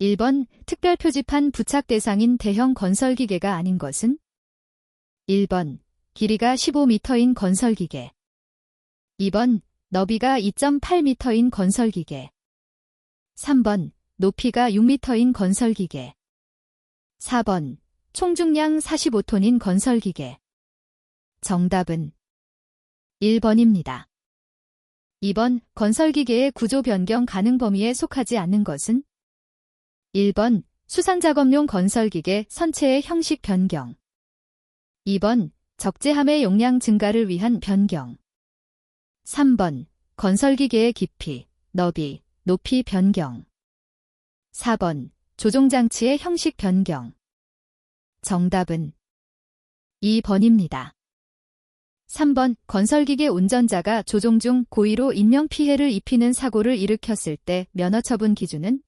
1번 특별 표지판 부착 대상인 대형 건설기계가 아닌 것은? 1번 길이가 15m인 건설기계. 2번 너비가 2.8m인 건설기계. 3번 높이가 6m인 건설기계. 4번 총중량 45톤인 건설기계. 정답은 1번입니다. 2번 건설기계의 구조 변경 가능 범위에 속하지 않는 것은? 1번 수상작업용 건설기계 선체의 형식 변경. 2번 적재함의 용량 증가를 위한 변경. 3번 건설기계의 깊이, 너비, 높이 변경. 4번 조종장치의 형식 변경. 정답은 2번입니다. 3번 건설기계 운전자가 조종 중 고의로 인명피해를 입히는 사고를 일으켰을 때 면허처분 기준은?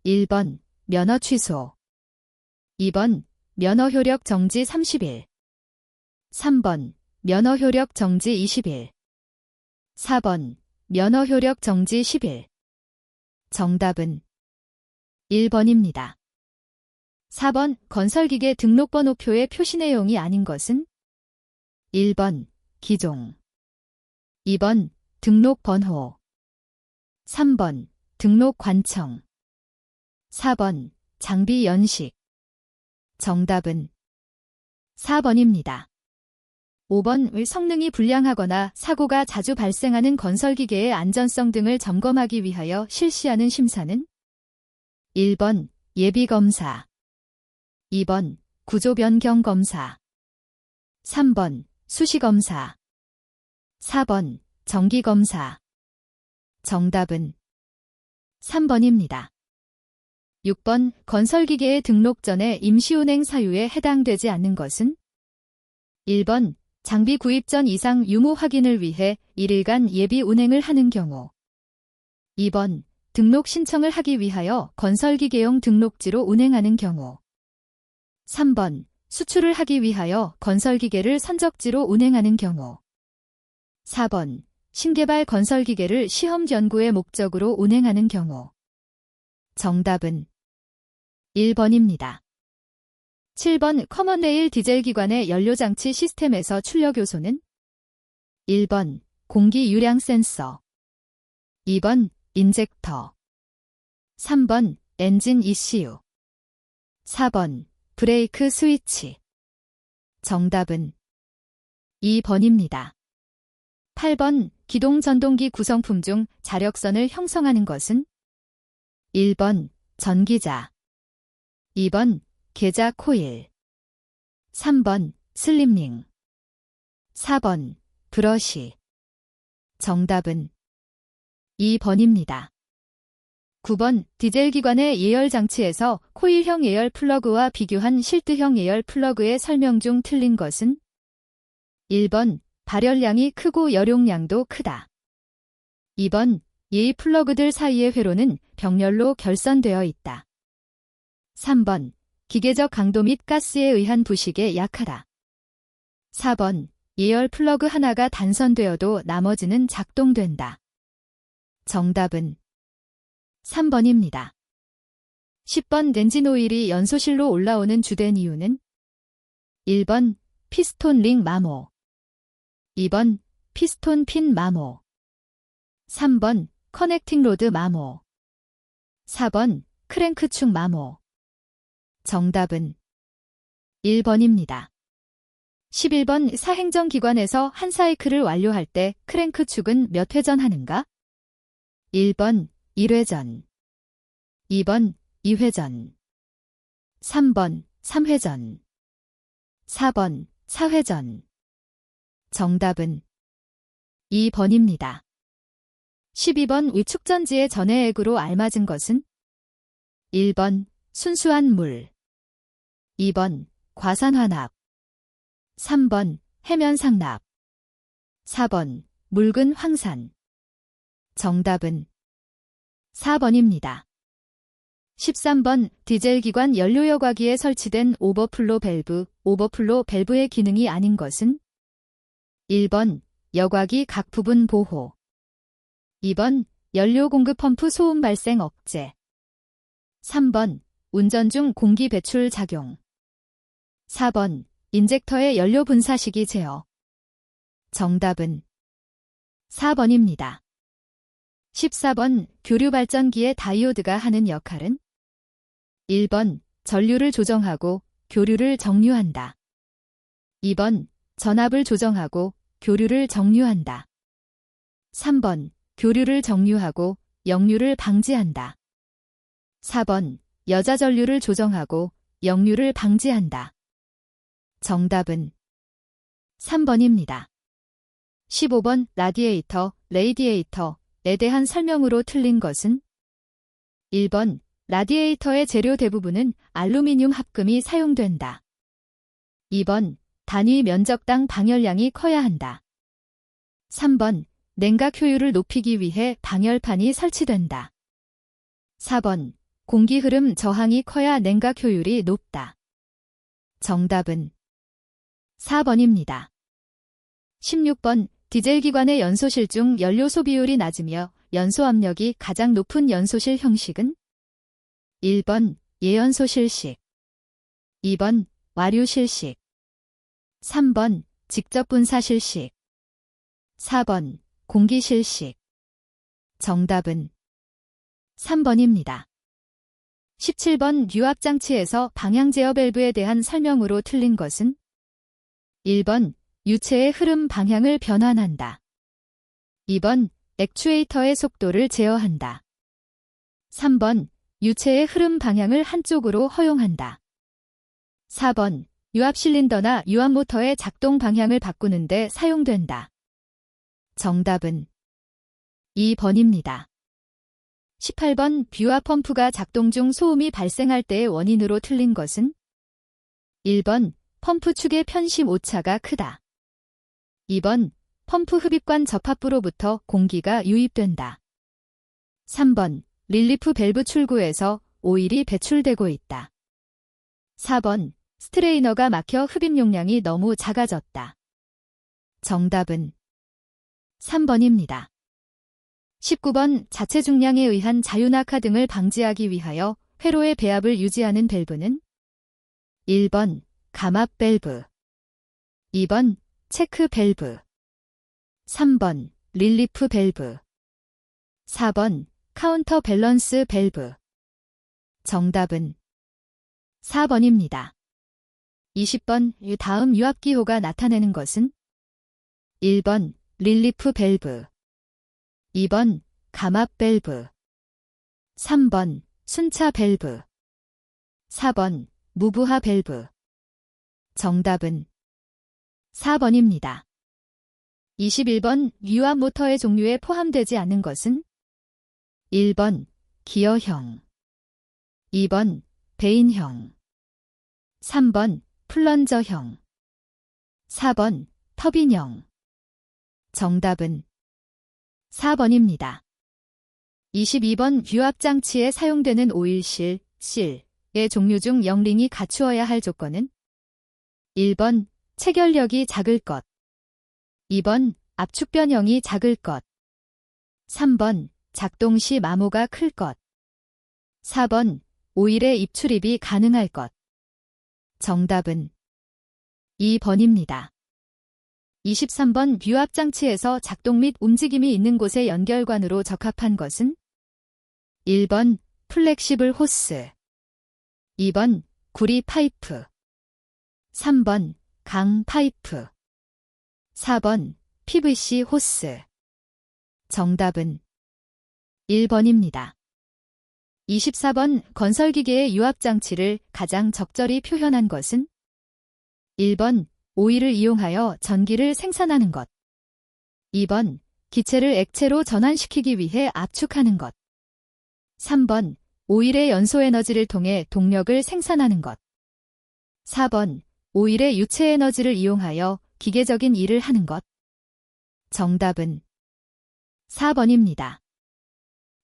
1번 면허 취소. 2번 면허 효력 정지 30일. 3번 면허 효력 정지 20일. 4번 면허 효력 정지 10일. 정답은 1번입니다. 4번 건설기계 등록번호표의 표시 내용이 아닌 것은? 1번 기종. 2번 등록번호. 3번 등록관청. 4번 장비 연식. 정답은 4번입니다. 5번 성능이 불량하거나 사고가 자주 발생하는 건설기계의 안전성 등을 점검하기 위하여 실시하는 심사는? 1번 예비검사. 2번 구조변경검사. 3번 수시검사. 4번 정기검사. 정답은 3번입니다. 6번 건설기계의 등록 전에 임시운행 사유에 해당되지 않는 것은? 1번 장비 구입 전 이상 유무 확인을 위해 1일간 예비 운행을 하는 경우. 2번 등록 신청을 하기 위하여 건설기계용 등록지로 운행하는 경우. 3번 수출을 하기 위하여 건설기계를 선적지로 운행하는 경우. 4번 신개발 건설기계를 시험 연구의 목적으로 운행하는 경우. 정답은 1번입니다. 7번 커먼레일 디젤기관의 연료장치 시스템에서 출력 요소는? 1번 공기 유량 센서. 2번 인젝터. 3번 엔진 ECU. 4번 브레이크 스위치. 정답은 2번입니다. 8번 기동전동기 구성품 중 자력선을 형성하는 것은? 1번 전기자. 2번 계자 코일. 3번 슬림링. 4번 브러시. 정답은 2번입니다. 9번 디젤기관의 예열장치에서 코일형 예열 플러그와 비교한 실드형 예열 플러그의 설명 중 틀린 것은? 1번 발열량이 크고 열용량도 크다. 2번 예의 플러그들 사이의 회로는 병렬로 결선되어 있다. 3번 기계적 강도 및 가스에 의한 부식에 약하다. 4번 예열 플러그 하나가 단선되어도 나머지는 작동된다. 정답은 3번입니다. 10번 엔진 오일이 연소실로 올라오는 주된 이유는? 1번 피스톤 링 마모. 2번 피스톤 핀 마모. 3번 커넥팅 로드 마모. 4번 크랭크축 마모. 정답은 1번입니다. 11번 사행정기관에서 한 사이클을 완료할 때 크랭크축은 몇 회전 하는가? 1번 1회전. 2번 2회전. 3번 3회전. 4번 4회전. 정답은 2번입니다. 12번 위축전지의 전해액으로 알맞은 것은? 1번 순수한 물. 2번 과산화납. 3번 해면상납. 4번 묽은 황산. 정답은 4번입니다. 13번 디젤기관 연료여과기에 설치된 오버플로 밸브의 기능이 아닌 것은? 1번 여과기 각 부분 보호. 2번 연료 공급 펌프 소음 발생 억제. 3번 운전 중 공기 배출 작용. 4번 인젝터의 연료 분사시기 제어. 정답은 4번입니다. 14번 교류 발전기의 다이오드가 하는 역할은 1번 전류를 조정하고 교류를 정류한다. 2번 전압을 조정하고 교류를 정류한다. 3번 교류를 정류하고 역류를 방지한다. 4번 여자 전류를 조정하고 역류를 방지한다. 정답은 3번입니다. 15번 레디에이터에 대한 설명으로 틀린 것은 1번 라디에이터의 재료 대부분은 알루미늄 합금이 사용된다. 2번 단위 면적당 방열량이 커야 한다. 3번 냉각 효율을 높이기 위해 방열판이 설치된다. 4번 공기 흐름 저항이 커야 냉각 효율이 높다. 정답은 4번입니다. 16번 디젤기관의 연소실 중 연료 소비율이 낮으며 연소 압력이 가장 높은 연소실 형식은 1번 예연소실식, 2번 와류실식, 3번 직접분사실식, 4번 공기실식. 정답은 3번입니다. 17번 유압장치에서 방향제어 밸브에 대한 설명으로 틀린 것은 1번 유체의 흐름 방향을 변환한다. 2번 액추에이터의 속도를 제어한다. 3번 유체의 흐름 방향을 한쪽으로 허용한다. 4번 유압 실린더나 유압 모터의 작동 방향을 바꾸는 데 사용된다. 정답은 2번입니다. 18번 뷰압 펌프가 작동 중 소음이 발생할 때의 원인으로 틀린 것은 1번 펌프 축의 편심 오차가 크다. 2번 펌프 흡입관 접합부로부터 공기가 유입된다. 3번 릴리프 밸브 출구에서 오일이 배출되고 있다. 4번 스트레이너가 막혀 흡입 용량이 너무 작아졌다. 정답은 3번입니다. 19번 자체 중량에 의한 자유낙하 등을 방지하기 위하여 회로의 배압을 유지하는 밸브는 1번 감압 밸브, 2번 체크 밸브, 3번 릴리프 밸브, 4번 카운터 밸런스 밸브. 정답은 4번입니다. 20번 다음 유압기호가 나타내는 것은 1번 릴리프 밸브, 2번 감압 밸브, 3번 순차 밸브, 4번 무브하 밸브. 정답은 4번입니다. 21번 유압 모터의 종류에 포함되지 않은 것은 1번 기어형, 2번 베인형, 3번 플런저형, 4번 터빈형. 정답은 4번입니다. 22번 유압장치에 사용되는 오일실의 종류 중 영링이 갖추어야 할 조건은 1번 체결력이 작을 것, 2번 압축 변형이 작을 것, 3번 작동 시 마모가 클 것, 4번 오일의 입출입이 가능할 것. 정답은 2번입니다. 23번 유압장치에서 작동 및 움직임이 있는 곳의 연결관으로 적합한 것은 1번 플렉시블 호스, 2번 구리 파이프, 3번 강 파이프, 4번 PVC 호스. 정답은 1번입니다. 24번 건설기계의 유압장치를 가장 적절히 표현한 것은 1번 오일을 이용하여 전기를 생산하는 것, 2번 기체를 액체로 전환시키기 위해 압축하는 것, 3번 오일의 연소 에너지를 통해 동력을 생산하는 것, 4번 오일의 유체 에너지를 이용하여 기계적인 일을 하는 것. 정답은 4번입니다.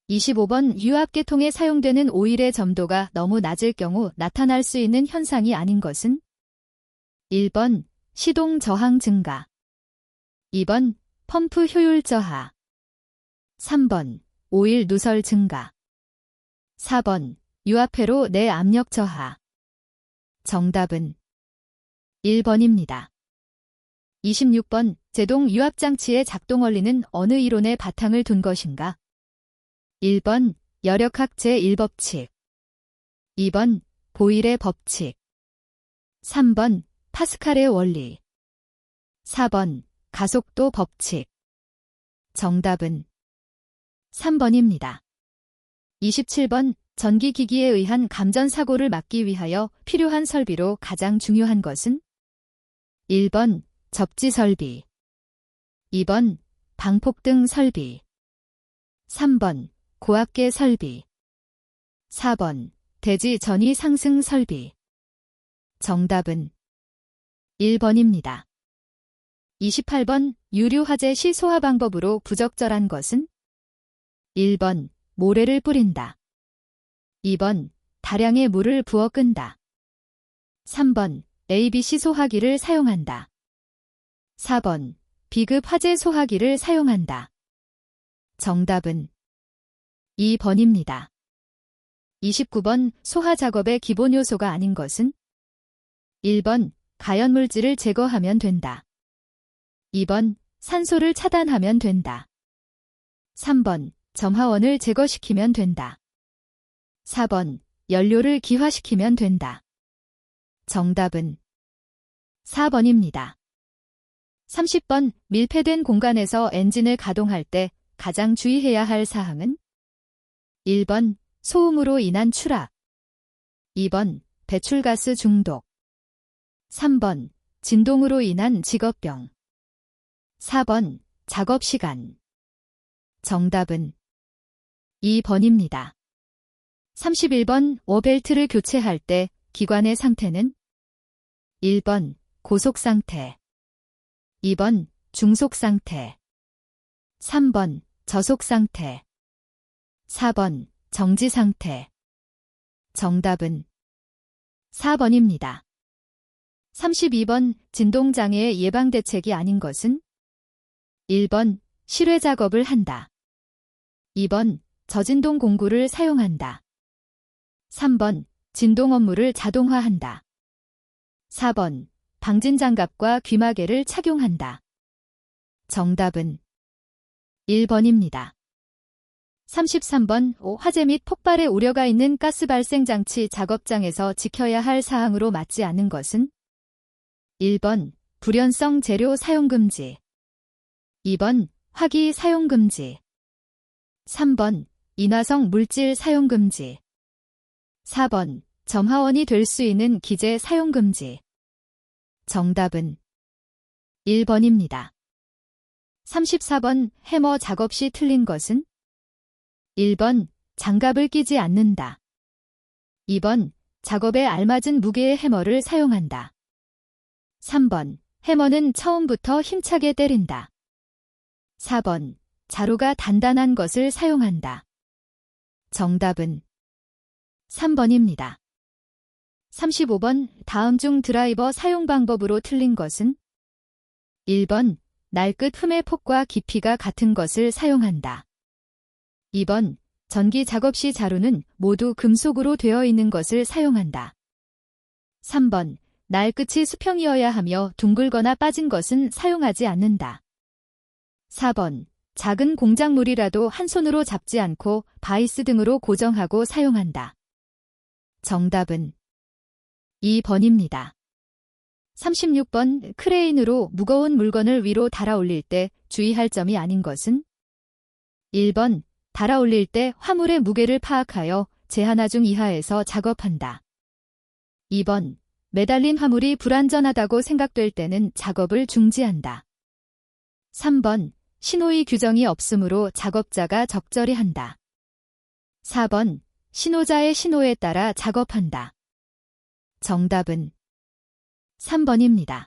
25번 유압계통에 사용되는 오일의 점도가 너무 낮을 경우 나타날 수 있는 현상이 아닌 것은 1번 시동 저항 증가, 2번 펌프 효율 저하, 3번 오일 누설 증가, 4번 유압회로 내 압력 저하. 정답은 1번입니다. 26번 제동 유압장치의 작동 원리는 어느 이론의 바탕을 둔 것인가? 1번 열역학 제1법칙 2번 보일의 법칙 3번 파스칼의 원리 4번 가속도 법칙. 정답은 3번입니다. 27번 전기기기에 의한 감전사고를 막기 위하여 필요한 설비로 가장 중요한 것은? 1번 접지 설비 2번 방폭등 설비 3번 고압계 설비 4번 대지 전위 상승 설비. 정답은 1번입니다. 28번 유류화재 시 소화 방법으로 부적절한 것은? 1번 모래를 뿌린다. 2번 다량의 물을 부어 끈다. 3번 ABC 소화기를 사용한다. 4번 비급 화재 소화기를 사용한다. 정답은 2번입니다. 29번 소화 작업의 기본 요소가 아닌 것은? 1번 가연물질을 제거하면 된다. 2번 산소를 차단하면 된다. 3번 점화원을 제거시키면 된다. 4번 연료를 기화시키면 된다. 정답은 4번입니다. 30번 밀폐된 공간에서 엔진을 가동할 때 가장 주의해야 할 사항은? 1번 소음으로 인한 추락 2번 배출가스 중독 3번 진동으로 인한 직업병 4번 작업시간. 정답은 2번입니다. 31번 오벨트를 교체할 때 기관의 상태는? 1번 고속상태 2번 중속상태 3번 저속상태 4번 정지상태. 정답은 4번입니다. 32번 진동장애의 예방대책이 아닌 것은? 1번 실외 작업을 한다. 2번 저진동 공구를 사용한다. 3번 진동 업무를 자동화한다. 4번 방진장갑과 귀마개를 착용한다. 정답은 1번입니다. 33번 화재 및 폭발의 우려가 있는 가스 발생 장치 작업장에서 지켜야 할 사항으로 맞지 않은 것은? 1번 불연성 재료 사용 금지 2번 화기 사용 금지 3번 인화성 물질 사용 금지 4번 점화원이 될 수 있는 기재 사용 금지. 정답은 1번입니다. 34번 해머 작업 시 틀린 것은? 1번 장갑을 끼지 않는다. 2번 작업에 알맞은 무게의 해머를 사용한다. 3번 해머는 처음부터 힘차게 때린다. 4번 자루가 단단한 것을 사용한다. 정답은 3번입니다. 35번 다음 중 드라이버 사용 방법으로 틀린 것은? 1번 날끝 흠의 폭과 깊이가 같은 것을 사용한다. 2번 전기 작업 시 자루는 모두 금속으로 되어 있는 것을 사용한다. 3번 날끝이 수평이어야 하며 둥글거나 빠진 것은 사용하지 않는다. 4번 작은 공작물이라도 한 손으로 잡지 않고 바이스 등으로 고정하고 사용한다. 정답은 2번입니다. 36번 크레인으로 무거운 물건을 위로 달아올릴 때 주의할 점이 아닌 것은? 1번 달아올릴 때 화물의 무게를 파악하여 제한하중 이하에서 작업한다. 2번 매달린 화물이 불안전하다고 생각될 때는 작업을 중지한다. 3번 신호위 규정이 없으므로 작업자가 적절히 한다. 4번 신호자의 신호에 따라 작업한다. 정답은 3번입니다.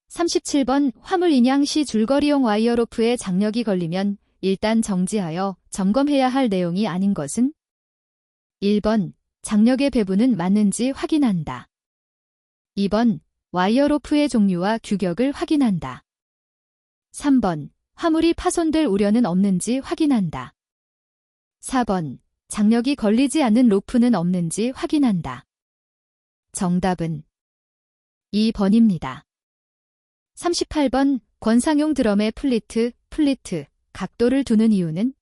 37번 화물 인양 시 줄거리용 와이어로프에 장력이 걸리면 일단 정지하여 점검해야 할 내용이 아닌 것은? 1번 장력의 배분은 맞는지 확인한다. 2번 와이어로프의 종류와 규격을 확인한다. 3번 화물이 파손될 우려는 없는지 확인한다. 4번 장력이 걸리지 않는 로프는 없는지 확인한다. 정답은 2번입니다. 38번 권상용 드럼의 플리트, 각도를 두는 이유는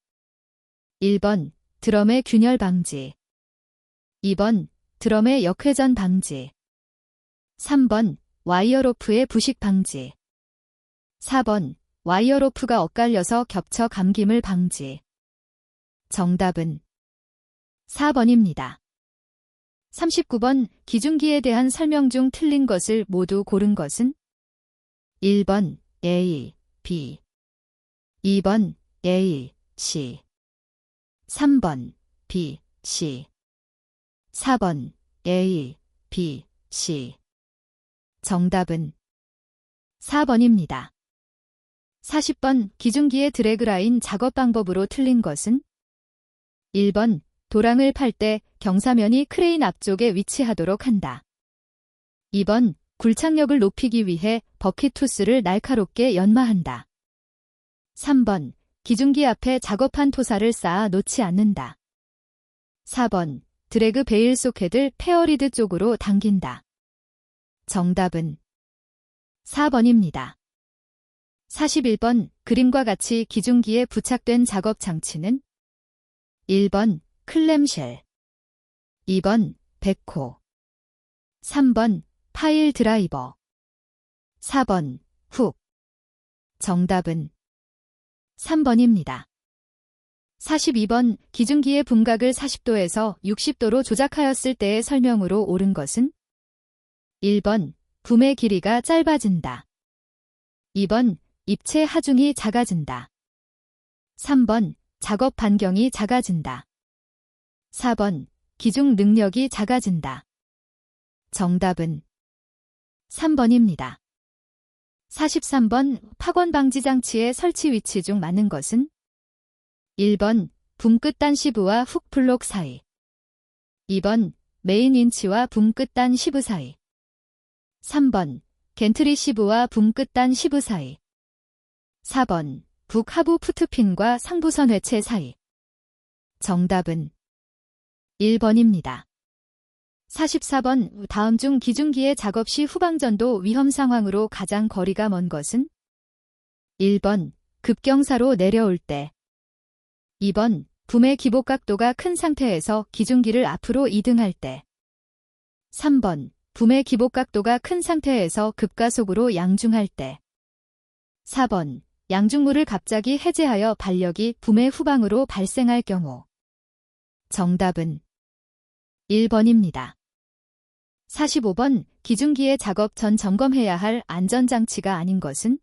1번 드럼의 균열 방지, 2번 드럼의 역회전 방지, 3번 와이어 로프의 부식 방지, 4번 와이어 로프가 엇갈려서 겹쳐 감김을 방지. 정답은 4번입니다. 39번 기중기에 대한 설명 중 틀린 것을 모두 고른 것은 1번 A, B, 2번 A, C, 3번 B, C, 4번 A, B, C. 정답은 4번입니다. 40번 기중기의 드래그 라인 작업 방법으로 틀린 것은 1번 도랑을 팔 때 경사면이 크레인 앞쪽에 위치하도록 한다. 2번 굴착력을 높이기 위해 버킷투스를 날카롭게 연마한다. 3번 기중기 앞에 작업한 토사를 쌓아 놓지 않는다. 4번 드래그 베일 소켓을 페어리드 쪽으로 당긴다. 정답은 4번입니다. 41번 그림과 같이 기중기에 부착된 작업 장치는 1번 클램쉘, 2번 백호, 3번 파일 드라이버, 4번 훅. 정답은 3번입니다. 42번 기중기의 분각을 40도에서 60도로 조작하였을 때의 설명으로 옳은 것은 1번 붐의 길이가 짧아진다. 2번 입체 하중이 작아진다. 3번 작업 반경이 작아진다. 4번 기중 능력이 작아진다. 정답은 3번입니다. 43번 파권 방지 장치의 설치 위치 중 맞는 것은 1번 붐 끝단 시브와 훅 블록 사이, 2번 메인 윈치와 붐 끝단 시브 사이, 3번 겐트리 시브와 붐 끝단 시브 사이, 4번 북 하부 푸트핀과 상부선 회체 사이. 정답은 1번입니다. 44번 다음 중 기중기의 작업 시 후방전도 위험 상황으로 가장 거리가 먼 것은 1번 급경사로 내려올 때, 2번 붐의 기복 각도가 큰 상태에서 기중기를 앞으로 이등할 때, 3번 붐의 기복 각도가 큰 상태에서 급가속으로 양중할 때, 4번 양중물을 갑자기 해제하여 반력이 붐의 후방으로 발생할 경우. 정답은 1번입니다. 45번 기중기의 작업 전 점검해야 할 안전장치가 아닌 것은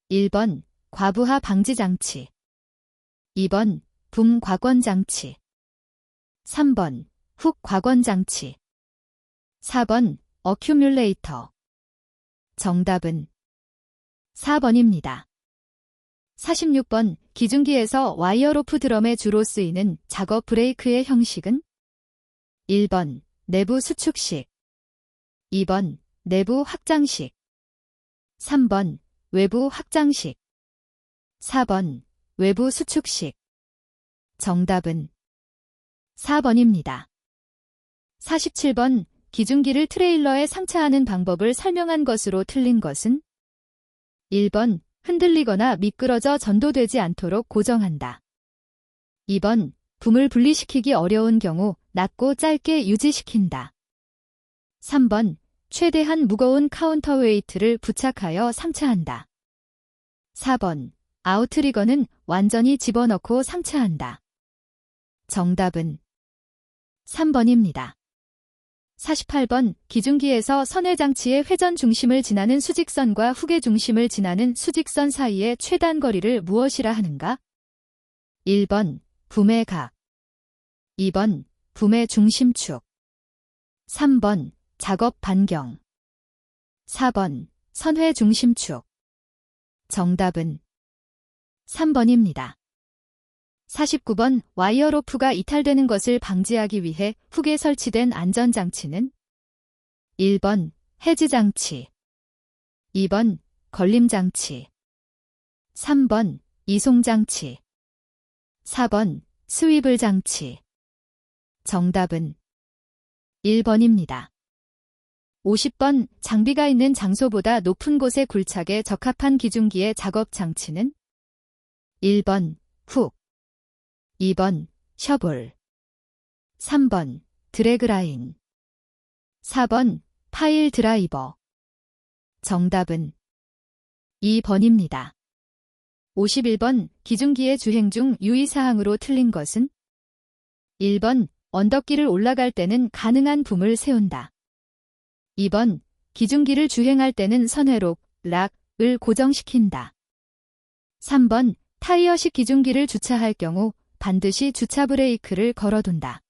1번 과부하 방지장치, 2번 붐 곽원장치, 3번 훅 곽원장치, 4번 어큐뮬레이터. 정답은 4번입니다. 46번 기중기에서 와이어 로프 드럼에 주로 쓰이는 작업 브레이크의 형식은 1번 내부 수축식, 2번 내부 확장식, 3번 외부 확장식, 4번 외부 수축식. 정답은 4번입니다. 47번 기중기를 트레일러에 상차하는 방법을 설명한 것으로 틀린 것은 1번 흔들리거나 미끄러져 전도되지 않도록 고정한다. 2번 붐을 분리시키기 어려운 경우 낮고 짧게 유지시킨다. 3번 최대한 무거운 카운터웨이트를 부착하여 상차한다. 4번 아웃트리거는 완전히 집어넣고 상차한다. 정답은 3번입니다. 48번 기중기에서 선회장치의 회전 중심을 지나는 수직선과 훅의 중심을 지나는 수직선 사이의 최단 거리를 무엇이라 하는가? 1번 붐의 각, 2번 붐의 중심축, 3번 작업 반경, 4번 선회 중심축. 정답은 3번입니다. 49번 와이어 로프가 이탈되는 것을 방지하기 위해 훅에 설치된 안전장치는 1번 해지장치, 2번 걸림장치, 3번 이송장치, 4번 스위블 장치. 정답은 1번입니다. 50번 장비가 있는 장소보다 높은 곳에 굴착에 적합한 기중기의 작업 장치는 1번 훅, 2번 셔볼, 3번 드래그라인, 4번 파일 드라이버. 정답은 2번입니다. 51번 기중기의 주행 중 유의사항으로 틀린 것은 1번 언덕길을 올라갈 때는 가능한 붐을 세운다. 2번 기중기를 주행할 때는 선회록, 락을 고정시킨다. 3번 타이어식 기중기를 주차할 경우 반드시 주차 브레이크를 걸어둔다.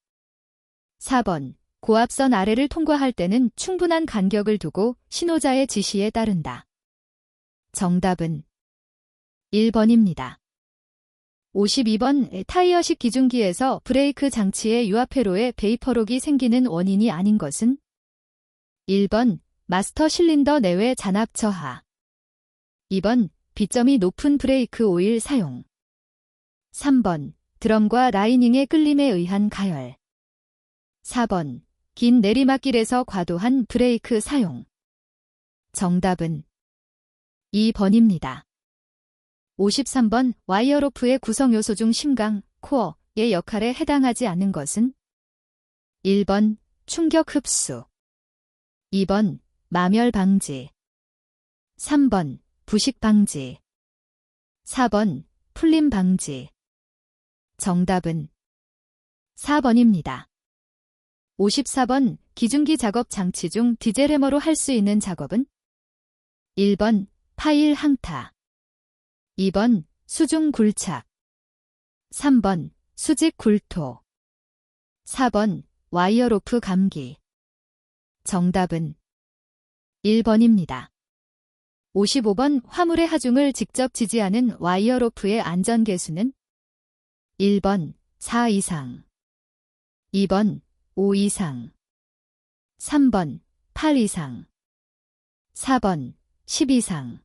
4번 고압선 아래를 통과할 때는 충분한 간격을 두고 신호자의 지시에 따른다. 정답은 1번입니다. 52번 타이어식 기중기에서 브레이크 장치의 유압회로에 베이퍼록이 생기는 원인이 아닌 것은 1번 마스터 실린더 내외 잔압 저하, 2번 비점이 높은 브레이크 오일 사용, 3번 드럼과 라이닝의 끌림에 의한 가열, 4번 긴 내리막길에서 과도한 브레이크 사용. 정답은 2번입니다. 53번 와이어로프의 구성요소 중 심강, 코어의 역할에 해당하지 않는 것은 1번 충격 흡수, 2번 마멸 방지, 3번 부식 방지, 4번 풀림 방지. 정답은 4번입니다. 54번 기중기 작업 장치 중 디젤 해머로 할 수 있는 작업은 1번 파일 항타, 2번 수중 굴착, 3번 수직 굴토, 4번 와이어로프 감기. 정답은 1번입니다. 55번 화물의 하중을 직접 지지하는 와이어로프의 안전계수는 1번 4 이상, 2번 5 이상, 3번 8 이상, 4번 10 이상.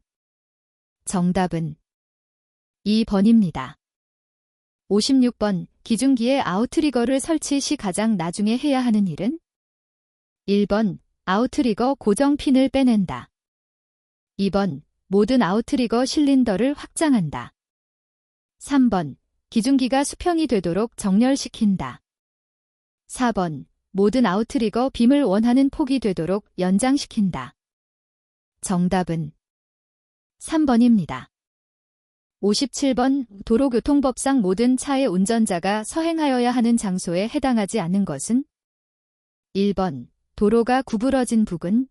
정답은 2번입니다. 56번 기중기에 아웃트리거를 설치 시 가장 나중에 해야 하는 일은 1번 아웃트리거 고정핀을 빼낸다. 2번 모든 아웃트리거 실린더를 확장한다. 3번 기중기가 수평이 되도록 정렬시킨다. 4번 모든 아웃트리거 빔을 원하는 폭이 되도록 연장시킨다. 정답은 3번입니다. 57번 도로교통법상 모든 차의 운전자가 서행하여야 하는 장소에 해당하지 않는 것은 1번 도로가 구부러진 부근,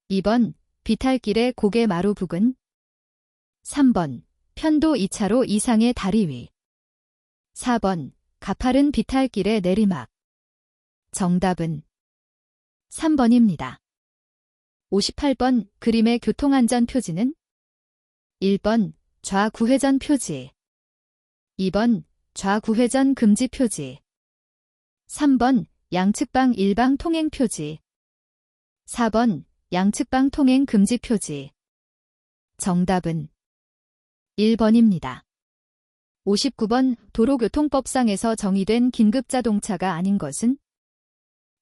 2번 비탈길의 고개 마루 부근, 3번 편도 2차로 이상의 다리 위, 4번 가파른 비탈길의 내리막. 정답은 3번입니다. 58번 그림의 교통안전 표지는 1번 좌구회전 표지, 2번 좌구회전 금지 표지, 3번 양측방 일방 통행 표지, 4번 양측방 통행 금지 표지. 정답은 1번입니다. 59번 도로교통법상에서 정의된 긴급자동차가 아닌 것은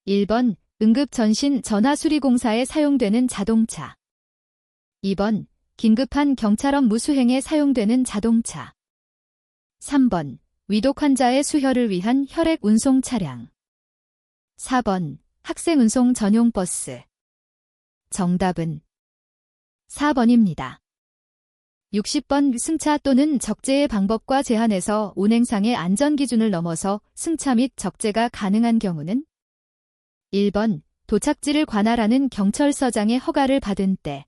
1번 응급전신 전화수리공사에 사용되는 자동차, 2번 긴급한 경찰업 무수행에 사용되는 자동차, 3번 위독 환자의 수혈을 위한 혈액 운송 차량, 4번 학생 운송 전용 버스. 정답은 4번입니다. 60번 승차 또는 적재의 방법과 제한에서 운행상의 안전기준을 넘어서 승차 및 적재가 가능한 경우는 1번 도착지를 관할하는 경찰서장의 허가를 받은 때,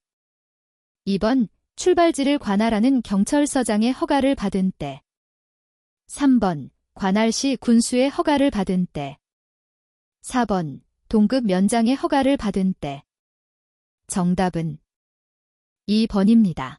2번 출발지를 관할하는 경찰서장의 허가를 받은 때, 3번 관할시 군수의 허가를 받은 때, 4번 동급 면장의 허가를 받은 때. 정답은 2번입니다.